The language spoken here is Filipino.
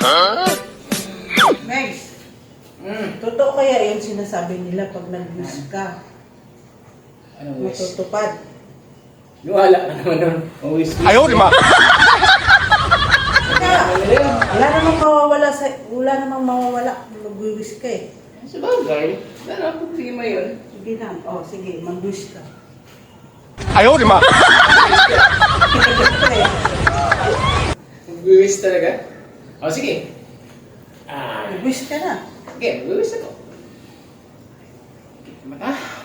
Guys, totoo kaya yung sinasabi nila pag nag-wish ka, Ano wish? matutupad? Wala ka naman nun. Wish. Ayaw, di ma. Wala namang mawawala kung nag-wish ka eh. Sabagay. Wala na problema yun. Sige na, sige, mag-wish ka. Ayaw, di ma. Mag-wish talaga? Sige. Mag-wish ka na. Okay, mag-wish ako. Mata.